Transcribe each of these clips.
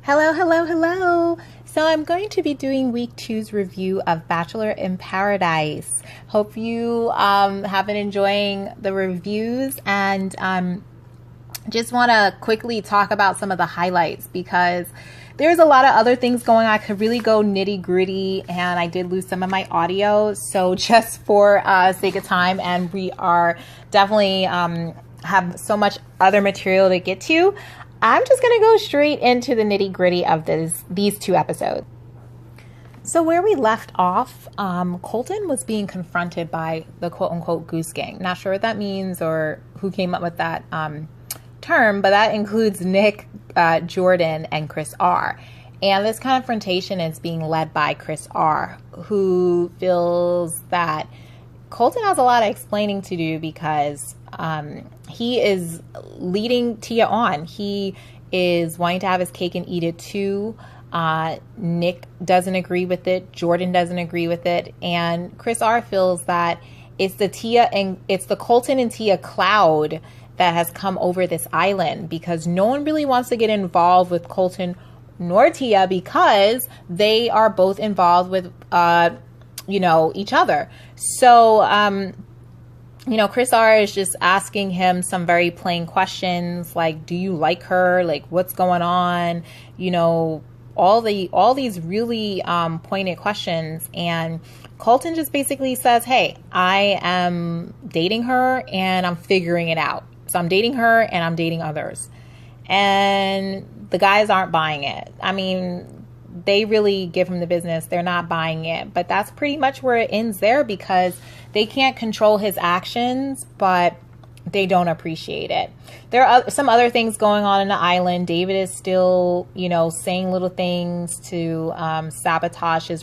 Hello, hello, hello. So I'm going to be doing week 2's review of Bachelor in Paradise. Hope you have been enjoying the reviews, and just want to quickly talk about some of the highlights because there's a lot of other things going on. I could really go nitty gritty, and I did lose some of my audio. So just for sake of time, and we are definitely have so much other material to get to, I'm just going to go straight into the nitty gritty of these 2 episodes. So where we left off, Colton was being confronted by the quote unquote goose gang. Not sure what that means or who came up with that term, but that includes Nick, Jordan, and Chris R. And this confrontation is being led by Chris R, who feels that Colton has a lot of explaining to do because he is leading Tia on. He is wanting to have his cake and eat it too. Nick doesn't agree with it. Jordan doesn't agree with it. And Chris R feels that it's the Colton and Tia cloud that has come over this island because no one really wants to get involved with Colton nor Tia because they are both involved with each other. So Chris R is just asking him some very plain questions like, do you like her? Like, what's going on? All these really pointed questions. And Colton just basically says, hey, I am dating her and I'm figuring it out. So I'm dating her and I'm dating others. And the guys aren't buying it. I mean, they really give him the business. They're not buying it. But that's pretty much where it ends there because they can't control his actions, but they don't appreciate it. There are some other things going on in the island. David is still, saying little things to sabotage his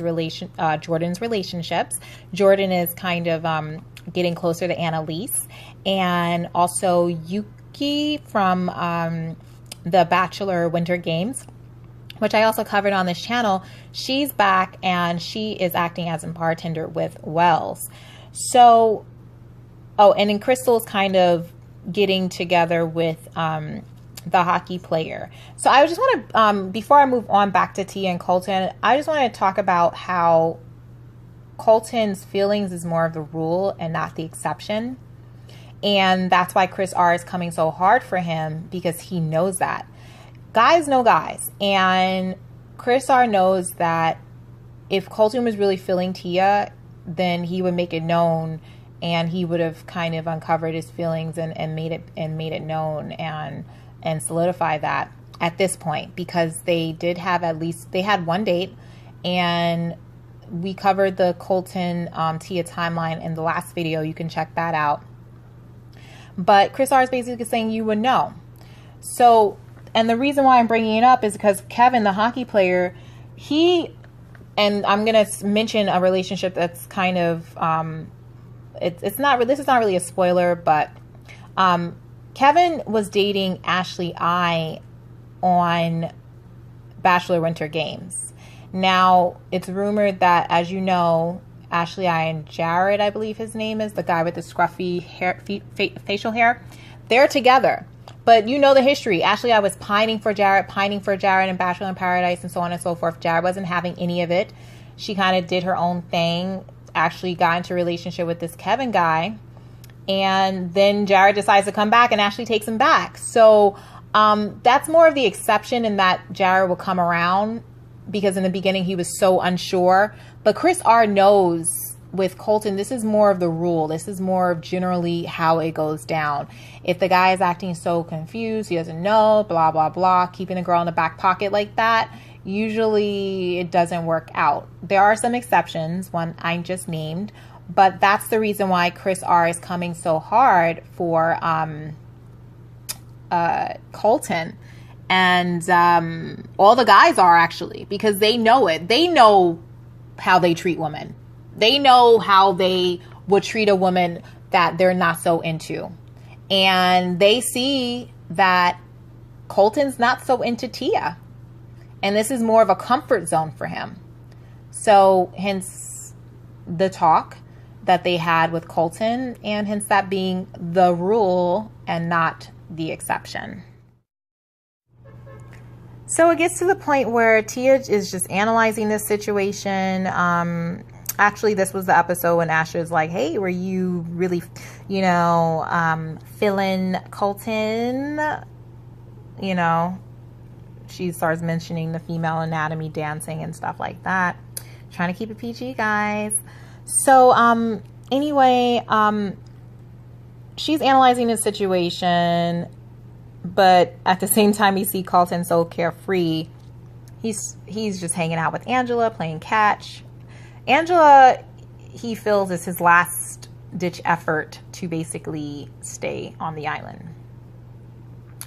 Jordan's relationships. Jordan is kind of getting closer to Annaliese, and also Yuki from the Bachelor Winter Games, which I also covered on this channel. She's back and she is acting as a bartender with Wells. So, and then Krystal's kind of getting together with the hockey player. So I just want to, before I move on back to Tia and Colton, I just want to talk about how Colton's feelings is more of the rule and not the exception. And that's why Chris R is coming so hard for him because he knows that. Guys know guys. And Chris R knows that if Colton was really feeling Tia, then he would make it known and he would have kind of uncovered his feelings and made it known and solidify that at this point because they had one date, and we covered the Colton Tia timeline in the last video. You can check that out. But Chris R is basically saying you would know. So, and the reason why I'm bringing it up is because Kevin, the hockey player, and I'm going to mention a relationship that's kind of, this is not really a spoiler, but Kevin was dating Ashley I on Bachelor Winter Games. Now, it's rumored that, as you know, Ashley I and Jared, I believe his name is, the guy with the scruffy hair, facial hair, they're together. But you know the history. Ashley I was pining for Jared in Bachelor in Paradise and so on and so forth. Jared wasn't having any of it. She kind of did her own thing, actually got into a relationship with this Kevin guy. And then Jared decides to come back and Ashley takes him back. So that's more of the exception in that Jared will come around because in the beginning he was so unsure. But Chris R knows with Colton, this is more of the rule. This is more of generally how it goes down. If the guy is acting so confused, he doesn't know, blah, blah, blah, keeping the girl in the back pocket like that, usually it doesn't work out. There are some exceptions, one I just named, but that's the reason why Chris R is coming so hard for Colton. And all the guys are actually, because they know it. They know how they treat women. They know how they would treat a woman that they're not so into. And they see that Colton's not so into Tia. And this is more of a comfort zone for him. So hence the talk that they had with Colton, and hence that being the rule and not the exception. So it gets to the point where Tia is just analyzing this situation. Actually, this was the episode when Asher's like, hey, were you really, feeling Colton? She starts mentioning the female anatomy, dancing and stuff like that. Trying to keep it PG, guys. So, anyway, she's analyzing the situation, but at the same time, you see Colton so carefree. He's just hanging out with Angela, playing catch. Angela, he feels, is his last ditch effort to basically stay on the island.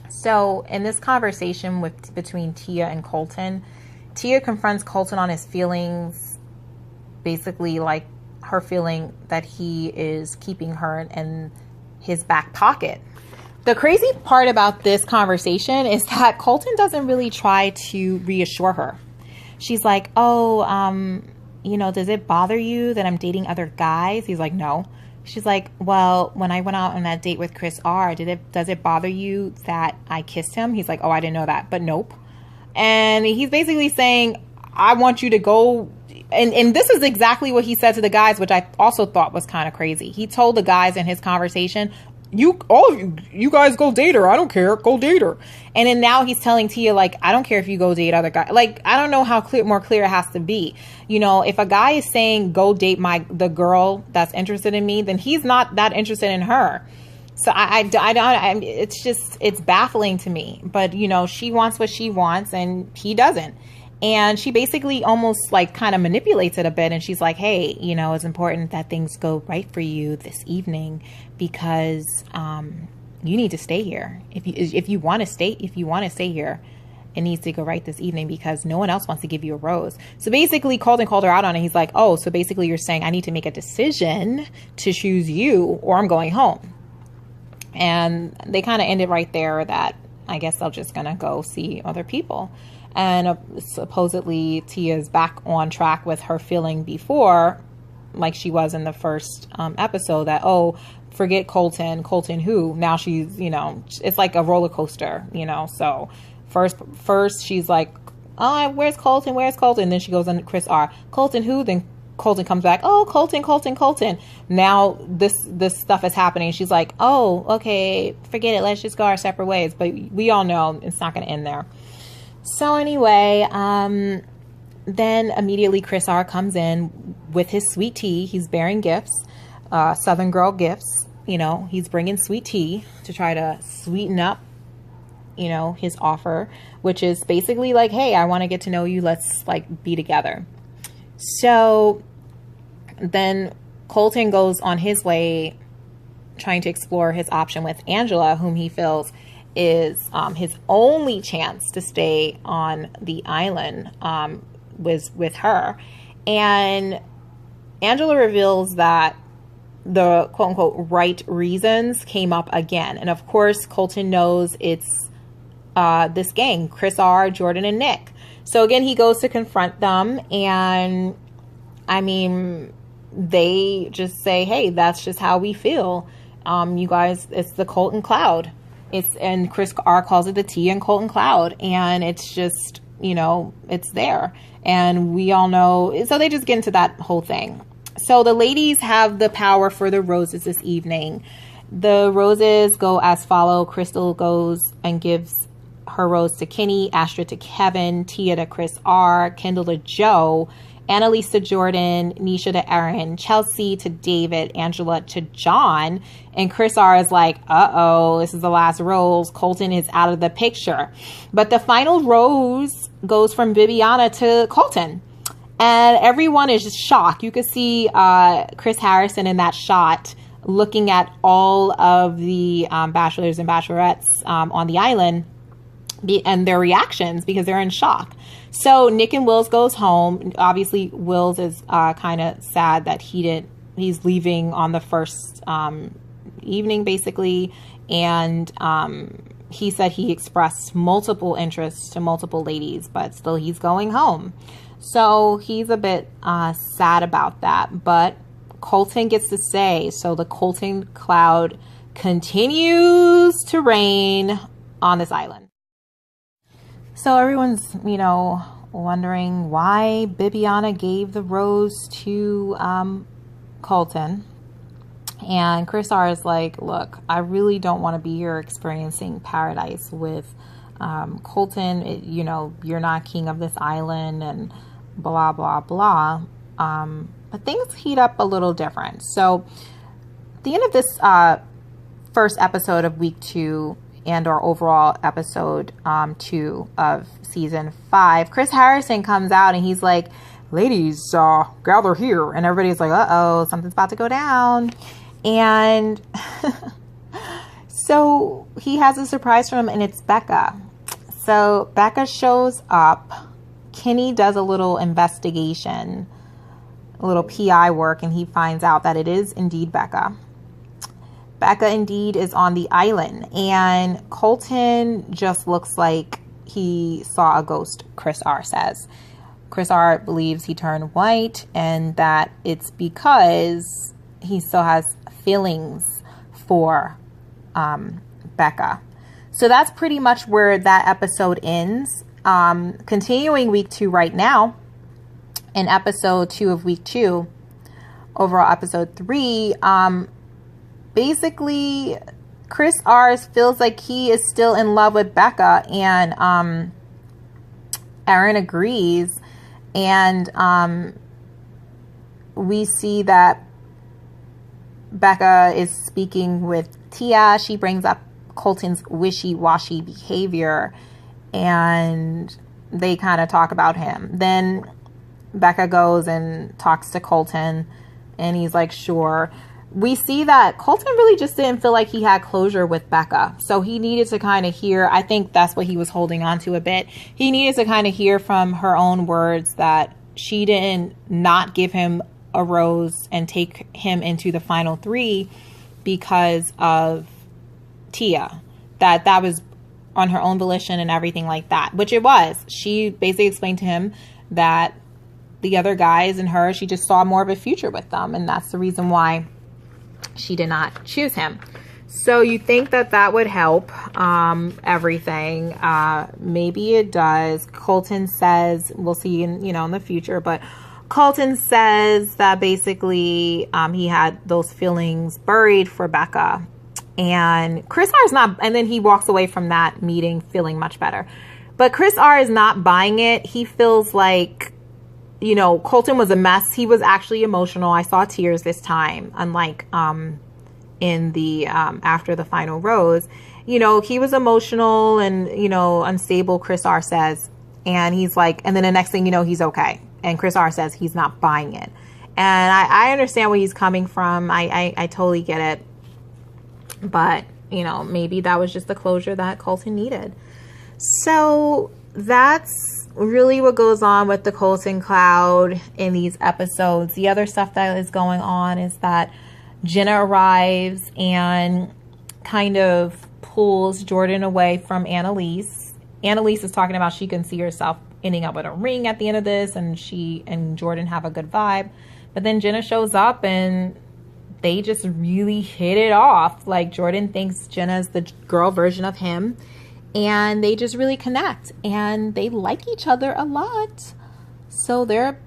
So in this conversation between Tia and Colton, Tia confronts Colton on his feelings, basically like her feeling that he is keeping her in his back pocket. The crazy part about this conversation is that Colton doesn't really try to reassure her. She's like, does it bother you that I'm dating other guys? He's like, no. She's like, well, when I went out on that date with Chris R, does it bother you that I kissed him? He's like, oh, I didn't know that, but nope. And he's basically saying, I want you to go. And this is exactly what he said to the guys, which I also thought was kind of crazy. He told the guys in his conversation, all of you guys go date her. I don't care. Go date her. And then now he's telling Tia, like, I don't care if you go date other guys. Like, I don't know how more clear it has to be. If a guy is saying go date the girl that's interested in me, then he's not that interested in her. So it's baffling to me. But, she wants what she wants and he doesn't. And she basically almost like kind of manipulates it a bit. And she's like, hey, it's important that things go right for you this evening because you need to stay here. If you want to stay here, it needs to go right this evening because no one else wants to give you a rose. So basically Colton called her out on it. He's like, oh, so basically you're saying I need to make a decision to choose you or I'm going home. And they kind of ended right there that I guess they're just going to go see other people. And supposedly Tia's back on track with her feeling before, like she was in the first episode, that, oh, forget Colton who? Now she's, it's like a roller coaster, So first she's like, oh, where's Colton? And then she goes on Chris R. Colton who? Then Colton comes back, oh, Colton. Now this stuff is happening. She's like, oh, okay, forget it. Let's just go our separate ways. But we all know it's not going to end there. So anyway, then immediately Chris R comes in with his sweet tea. He's bearing gifts, Southern Girl gifts. He's bringing sweet tea to try to sweeten up, his offer, which is basically like, hey, I want to get to know you. Let's like be together. So then Colton goes on his way trying to explore his option with Angela, whom he feels is his only chance to stay on the island was with her. And Angela reveals that the quote-unquote right reasons came up again. And of course, Colton knows it's this gang, Chris R, Jordan, and Nick. So again, he goes to confront them. And I mean, they just say, hey, that's just how we feel. You guys, it's the Colton Cloud. And Chris R calls it the Tia and Colton Cloud. And it's just, it's there. And we all know. So they just get into that whole thing. So the ladies have the power for the roses this evening. The roses go as follow. Krystal goes and gives her rose to Kenny, Astra to Kevin, Tia to Chris R, Kendall to Joe, Annaliese to Jordan, Nisha to Aaron, Chelsea to David, Angela to John. And Chris R is like, uh-oh, this is the last rose. Colton is out of the picture. But the final rose goes from Bibiana to Colton. And everyone is just shocked. You could see Chris Harrison in that shot looking at all of the bachelors and bachelorettes on the island and their reactions because they're in shock. So Nick and Wills goes home. Obviously, Wills is kind of sad that he's leaving on the first evening, basically. And he said he expressed multiple interests to multiple ladies, but still he's going home. So he's a bit sad about that. But Colton gets to stay. So the Colton Cloud continues to reign on this island. So everyone's, wondering why Bibiana gave the rose to Colton. And Krystal is like, look, I really don't want to be here experiencing paradise with Colton. You're not king of this island and blah, blah, blah. But things heat up a little different. So at the end of this first episode of week 2 and our overall episode 2 of season 5, Chris Harrison comes out and he's like, ladies, gather here. And everybody's like, uh-oh, something's about to go down. And so he has a surprise for him, and it's BECCA. So BECCA shows up. Kenny does a little investigation, a little PI work, and he finds out that it is indeed BECCA. BECCA indeed is on the island, and Colton just looks like he saw a ghost, Krystal says. Krystal believes he turned white, and that it's because he still has feelings for BECCA. So that's pretty much where that episode ends. Continuing week 2 right now, in episode 2 of week 2, overall episode 3, basically Chris Ars feels like he is still in love with BECCA, and Aaron agrees, and we see that BECCA is speaking with Tia. She brings up Colton's wishy-washy behavior, and they kind of talk about him. Then BECCA goes and talks to Colton, and he's like, sure. We see that Colton really just didn't feel like he had closure with BECCA. So he needed to kind of hear, I think that's what he was holding on to a bit. He needed to kind of hear from her own words that she didn't not give him a rose and take him into the final 3 because of Tia. That was on her own volition and everything like that, which it was. She basically explained to him that the other guys and her, she just saw more of a future with them, and that's the reason why she did not choose him. So you think that would help everything. Maybe it does. Colton says, we'll see in the future, but Colton says that basically he had those feelings buried for BECCA, and Chris R is not, and then he walks away from that meeting feeling much better. But Chris R is not buying it. He feels like, Colton was a mess. He was actually emotional. I saw tears this time, unlike in the after the final rose. He was emotional and unstable, Chris R says, and he's like, and then the next thing he's okay. And Chris R says he's not buying it. And I understand where he's coming from. I totally get it. But, maybe that was just the closure that Colton needed. So that's really what goes on with the Colton Cloud in these episodes. The other stuff that is going on is that Jenna arrives and kind of pulls Jordan away from Annaliese. Annaliese is talking about she can see herself ending up with a ring at the end of this, and she and Jordan have a good vibe. But then Jenna shows up and they just really hit it off. Like, Jordan thinks Jenna's the girl version of him, and they just really connect, and they like each other a lot. So they're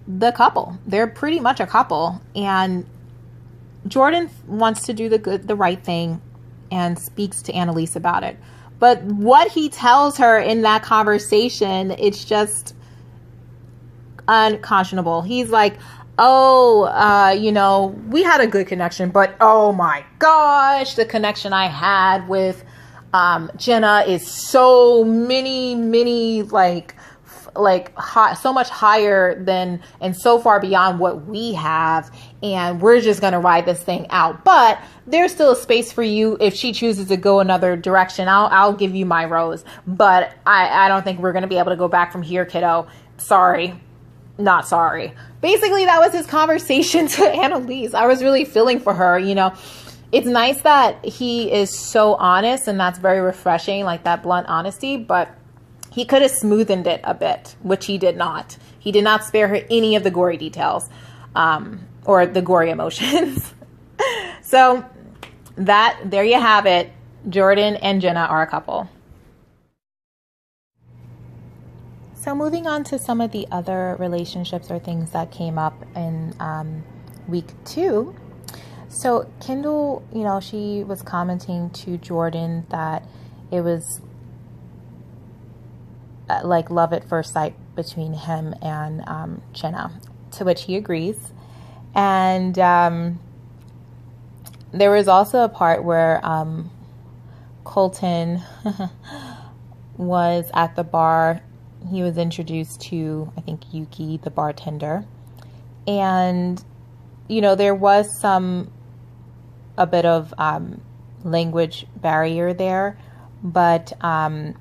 the couple. They're pretty much a couple, and Jordan wants to do the right thing and speaks to Annaliese about it. But what he tells her in that conversation, it's just unconscionable. He's like, oh, we had a good connection, but oh my gosh, the connection I had with Jenna is so many, so much higher than and so far beyond what we have, and we're just gonna ride this thing out. But there's still a space for you if she chooses to go another direction. I'll give you my rose, but I don't think we're gonna be able to go back from here, kiddo. Sorry, not sorry. Basically, that was his conversation to Annaliese. I was really feeling for her. It's nice that he is so honest, and that's very refreshing, like that blunt honesty, but he could have smoothened it a bit, which he did not. He did not spare her any of the gory details or the gory emotions. So there you have it. Jordan and Jenna are a couple. So moving on to some of the other relationships or things that came up in week 2. So Kendall, she was commenting to Jordan that it was like love at first sight between him and Jenna, to which he agrees. And there was also a part where Colton was at the bar. He was introduced to, I think, Yuki, the bartender. And, there was a bit of language barrier there. But I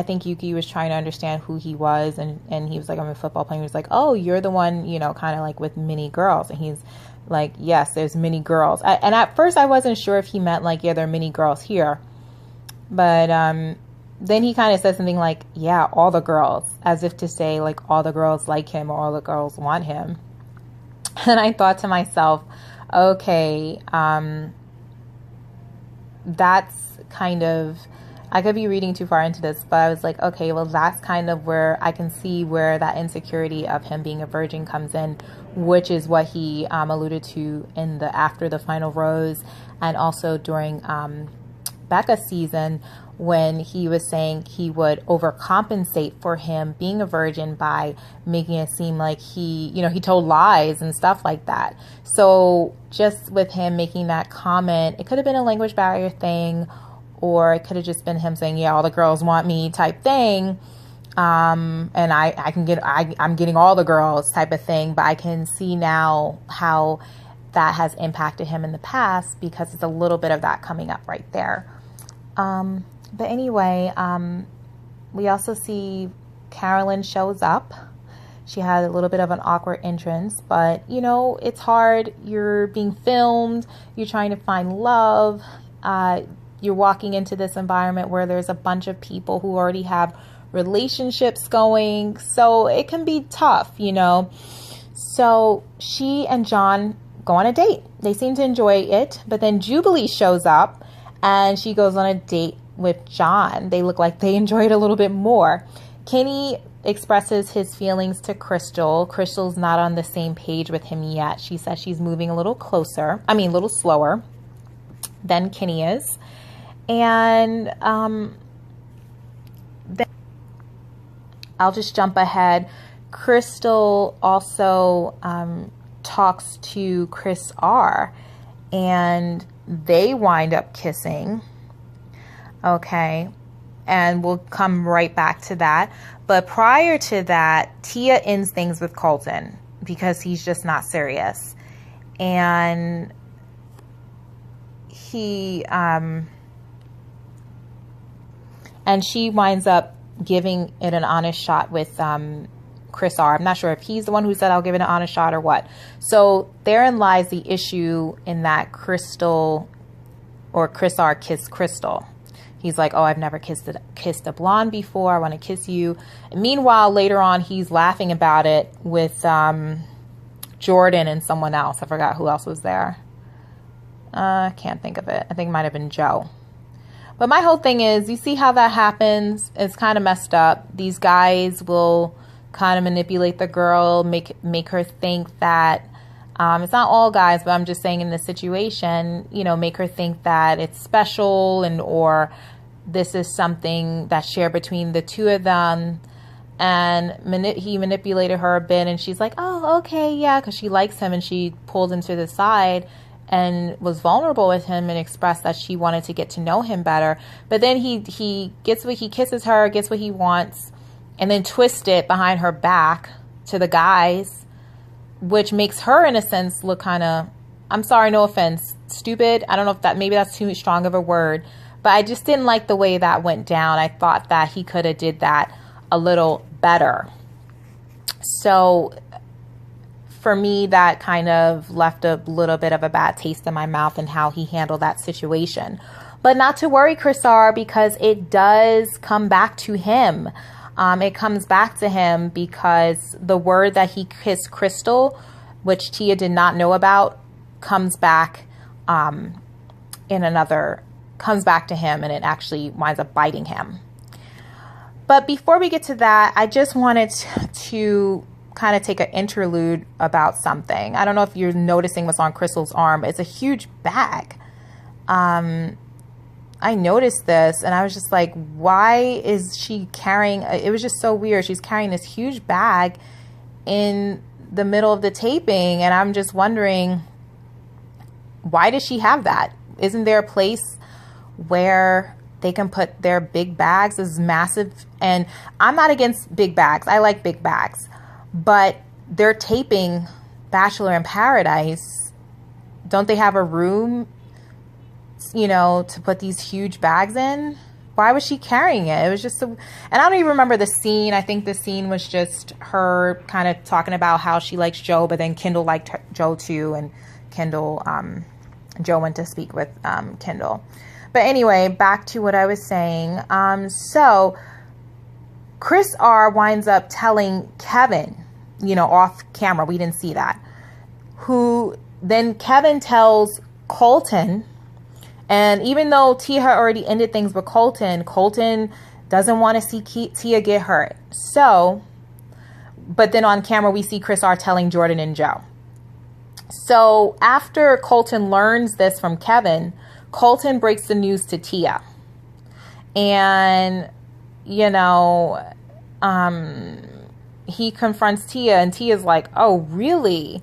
think Yuki was trying to understand who he was. And he was like, I'm a football player. He was like, oh, you're the one, kind of like with many girls. And he's like, yes, there's many girls. And at first I wasn't sure if he meant like, yeah, there are many girls here. But then he kind of said something like, yeah, all the girls, as if to say like all the girls like him or all the girls want him. And I thought to myself, okay, that's kind of, I could be reading too far into this, but I was like, okay, well, that's kind of where I can see where that insecurity of him being a virgin comes in, which is what he alluded to in the after the final rose, and also during BECCA season, when he was saying he would overcompensate for him being a virgin by making it seem like he told lies and stuff like that. So just with him making that comment, it could have been a language barrier thing, or it could have just been him saying, yeah, all the girls want me type thing. And I'm getting all the girls type of thing. But I can see now how that has impacted him in the past, because it's a little bit of that coming up right there. But anyway, we also see Carolyn shows up. She had a little bit of an awkward entrance, but it's hard. You're being filmed. You're trying to find love. You're walking into this environment where there's a bunch of people who already have relationships going. So it can be tough, So she and John go on a date. They seem to enjoy it, but then Jubilee shows up and she goes on a date with John. They look like they enjoy it a little bit more. Kenny expresses his feelings to Krystal. Krystal's not on the same page with him yet. She says she's moving a little slower than Kenny is. And then I'll just jump ahead. Krystal also talks to Chris R, and they wind up kissing. Okay, and we'll come right back to that. But prior to that, Tia ends things with Colton because he's just not serious. And he and she winds up giving it an honest shot with Chris R. I'm not sure if he's the one who said I'll give it an honest shot or what. So therein lies the issue in that Krystal or Chris R kissed Krystal. He's like, oh, I've never kissed a blonde before. I want to kiss you. And meanwhile, later on, he's laughing about it with Jordan and someone else. I forgot who else was there. I can't think of it. I think it might have been Joe. But my whole thing is, you see how that happens? It's kind of messed up. These guys will kind of manipulate the girl, make her think that, it's not all guys, but I'm just saying in this situation, make her think that it's special or this is something that's shared between the two of them. And he manipulated her a bit, and she's like, oh, okay, yeah, because she likes him, and she pulled him to the side and was vulnerable with him and expressed that she wanted to get to know him better. But then he kisses her, gets what he wants, and then twists it behind her back to the guys, which makes her, in a sense, look kind of, I'm sorry, no offense, stupid. I don't know if maybe that's too strong of a word, but I just didn't like the way that went down. I thought that he could have did that a little better. So for me, that kind of left a little bit of a bad taste in my mouth in how he handled that situation. But not to worry, Chris R, because it does come back to him. It comes back to him because the word that he kissed Krystal, which Tia did not know about, comes back comes back to him, and it actually winds up biting him. But before we get to that, I just wanted to kind of take an interlude about something. I don't know if you're noticing what's on Krystal's arm. It's a huge bag. I noticed this and I was just like, why is she carrying, it was just so weird. She's carrying this huge bag in the middle of the taping. And I'm just wondering, why does she have that? Isn't there a place where they can put their big bags? As massive, and I'm not against big bags. I like big bags, but they're taping Bachelor in Paradise. Don't they have a room, you know, to put these huge bags in? Why was she carrying it? It was just so, and I don't even remember the scene. I think the scene was just her kind of talking about how she likes Joe, but then Kendall liked Joe too, and Kendall, Joe went to speak with Kendall. But anyway, back to what I was saying. So Chris R winds up telling Kevin, you know, off camera, we didn't see that, who then Kevin tells Colton. And even though Tia had already ended things with Colton, Colton doesn't want to see Tia get hurt. So, but then on camera, we see Chris R telling Jordan and Joe. So after Colton learns this from Kevin, Colton breaks the news to Tia. And, you know, he confronts Tia, and Tia's like, oh, really?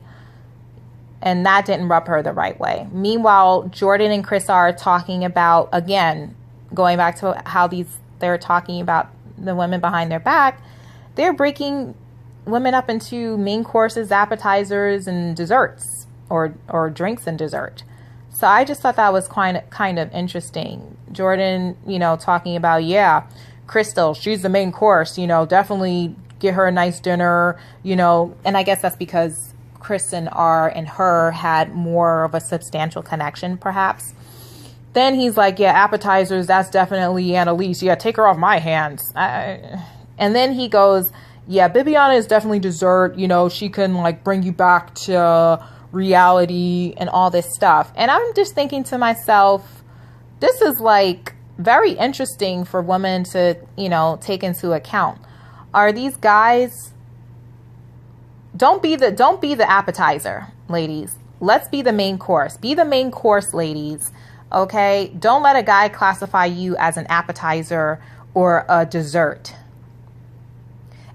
And that didn't rub her the right way. Meanwhile, Jordan and Chris are talking about, again, going back to how they're talking about the women behind their back. They're breaking women up into main courses, appetizers, and desserts, or drinks and dessert. So I just thought that was kind of interesting. Jordan, you know, talking about, yeah, Krystal, she's the main course, you know, definitely get her a nice dinner, you know, and I guess that's because Chris and R and her had more of a substantial connection, perhaps. Then he's like, yeah, appetizers, that's definitely Annaliese. Yeah, take her off my hands. And then he goes, yeah, Bibiana is definitely dessert. You know, she can like bring you back to reality and all this stuff. And I'm just thinking to myself, this is like very interesting for women to, you know, take into account. Are these guys... Don't be the appetizer, ladies. Let's be the main course. Be the main course, ladies. Okay? Don't let a guy classify you as an appetizer or a dessert.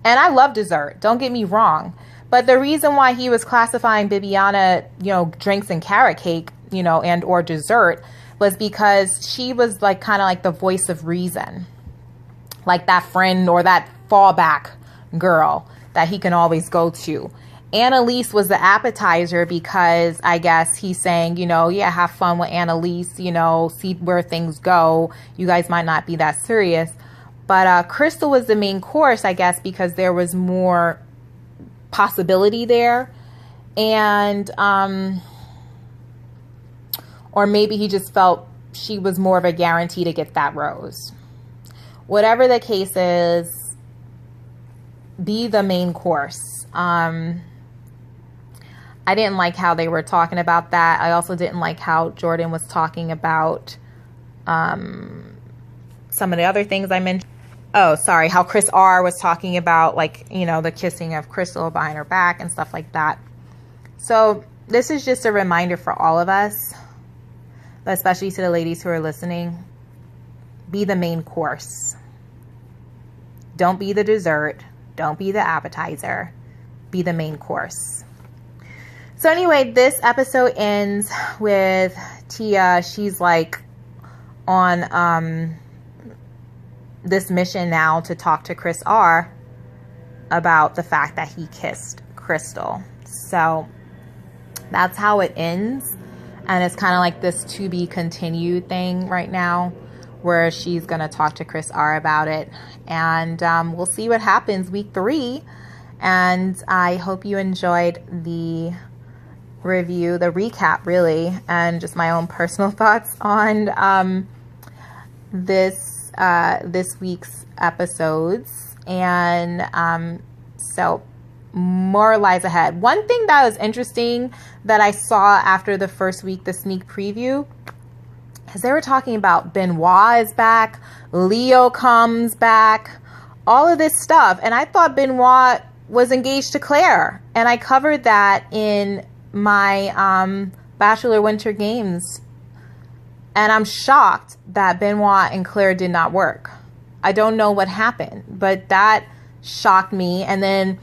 And I love dessert. Don't get me wrong. But the reason why he was classifying Bibiana, you know, drinks and carrot cake, you know, and or dessert was because she was like kind of like the voice of reason. Like that friend or that fallback girl that he can always go to. Annaliese was the appetizer because I guess he's saying, you know, yeah, have fun with Annaliese, you know, see where things go. You guys might not be that serious. But Krystal was the main course, I guess, because there was more possibility there. And, or maybe he just felt she was more of a guarantee to get that rose. Whatever the case is, be the main course. I didn't like how they were talking about that. I also didn't like how Jordan was talking about some of the other things I mentioned. Oh, sorry. How Chris R was talking about, like, you know, the kissing of Krystal behind her back and stuff like that. So this is just a reminder for all of us, but especially to the ladies who are listening. Be the main course. Don't be the dessert. Don't be the appetizer. Be the main course. So anyway, this episode ends with Tia. She's like on this mission now to talk to Chris R about the fact that he kissed Krystal. So that's how it ends. And it's kind of like this to be continued thing right now, where she's going to talk to Chris R about it. And we'll see what happens week 3. And I hope you enjoyed the review, the recap, really, and just my own personal thoughts on this week's episodes. And so more lies ahead. One thing that was interesting that I saw after the first week, the sneak preview, because they were talking about Benoit is back, Leo comes back, all of this stuff. And I thought Benoit was engaged to Claire. And I covered that in my Bachelor Winter Games. And I'm shocked that Benoit and Claire did not work. I don't know what happened, but that shocked me. And then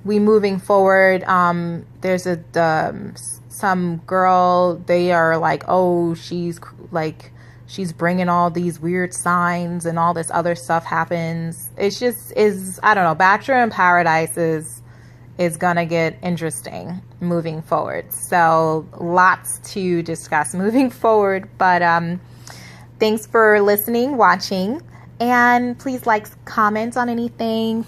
we moving forward, there's some girl, they are like, oh, she's bringing all these weird signs and all this other stuff happens. It's just I don't know, Bachelor in Paradise is gonna get interesting moving forward. So lots to discuss moving forward, but thanks for listening, watching, and please like, comment on anything.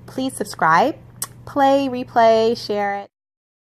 Please subscribe, play, replay, share it.